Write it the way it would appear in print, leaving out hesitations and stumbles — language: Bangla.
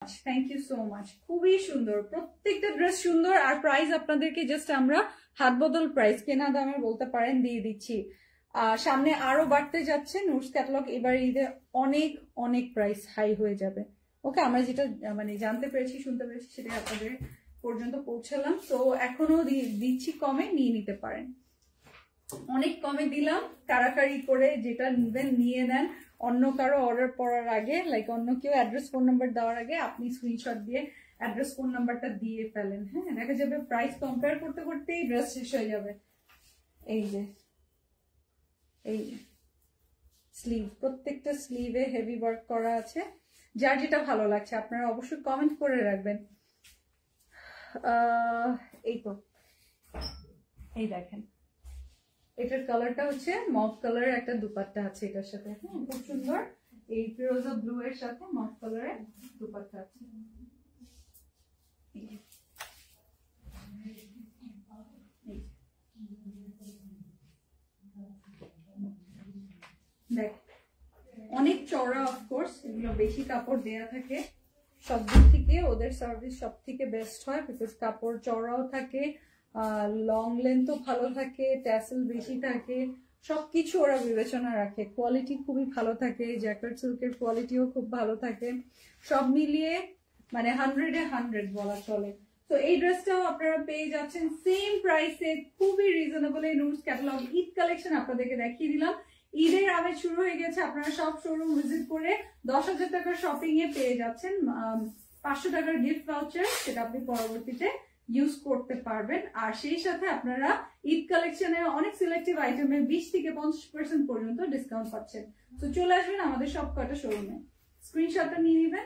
থ্যাংক ইউ সো মাচ, খুবই সুন্দর, প্রত্যেকটা ড্রেস সুন্দর। আর প্রাইস আপনাদেরকে জাস্ট আমরা হাত বদল প্রাইস, কেনা দামে বলতে পারেন, দিয়ে দিচ্ছি। সামনে আরো বাড়তে যাচ্ছে নুটস ক্যাটালগ, এবার ঈদে অনেক অনেক প্রাইস হাই হয়ে যাবে। ওকে, আমরা যেটা মানে জানতে পেরেছি, শুনতে পেরেছি, সেটাই আপনাদের পর্যন্ত পৌঁছালাম। তো এখনো দিচ্ছি কমে, নিয়ে নিতে পারেন। অনেক কমে দিলাম, কারাকারি করে যেটা নেবেন নিয়ে নেন। অন্য কারো অর্ডার পড়ার আগে, লাইক অন্য কেউ অ্যাড্রেস ফোন নাম্বার দেওয়ার আগে আপনি স্ক্রিনশট দিয়ে অ্যাড্রেস ফোন নাম্বারটা দিয়ে ফেলেন। হ্যাঁ, দেখা যাবে প্রাইস কম্পেয়ার করতে করতেই ড্রেস শেষ হয়ে যাবে। এই যে স্লিভ, প্রত্যেকটা স্লিভে হেভি ওয়ার্ক করা আছে। যার যেটা ভালো লাগছে আপনারা অবশ্যই কমেন্ট করে রাখবেন। এই তো, এই দেখেন, এটার কালারটা হচ্ছে মফ কালারের একটা দুপাট্টা আছে এটার সাথে। হ্যাঁ, খুব সুন্দর। এই ফিরোজা ব্লু এর সাথে মফ কালারের দুপাট্টা আছে। দেখ, অনেক চওড়া, অফকোর্স এগুলো বেশি কাপড় দেয়া থাকে। সব দিক থেকে ওদের সার্ভিস সব থেকে বেস্ট হয়, বিকজ কাপড় চওড়াও থাকে, লং লেন্থও ভালো থাকে, ট্যাসেল বেশি থাকে, সবকিছু ওরা বিবেচনা রাখে। কোয়ালিটি খুবই ভালো থাকে, জ্যাকেট সিল্কের কোয়ালিটিও খুব ভালো থাকে। সব মিলিয়ে মানে 100-এ 100 বলা চলে। তো এই ড্রেসটাও আপনারা পেয়ে যাচ্ছেন সেম প্রাইসে, খুবই রিজনেবল। এই নুটস ক্যাটালগ ঈদ কালেকশন আপনাদেরকে দেখিয়ে দিলাম। ঈদের আমেজ শুরু হয়ে গেছে, আপনারা সব শোরুম ভিজিট করে 10,000 টাকার শপিং এ পেয়ে যাচ্ছেন 500 টাকার গিফট ভাউচার, সেটা আপনি পরবর্তীতে ইউজ করতে পারবেন। আর সেই সাথে আপনারা ঈদ কালেকশনের অনেক সিলেক্টিভ আইটেমে 20 থেকে 50% পর্যন্ত ডিসকাউন্ট পাচ্ছেন। তো চলে আসবেন আমাদের সব কয়টা শোরুমে, স্ক্রিনশটটা নিয়ে নেবেন।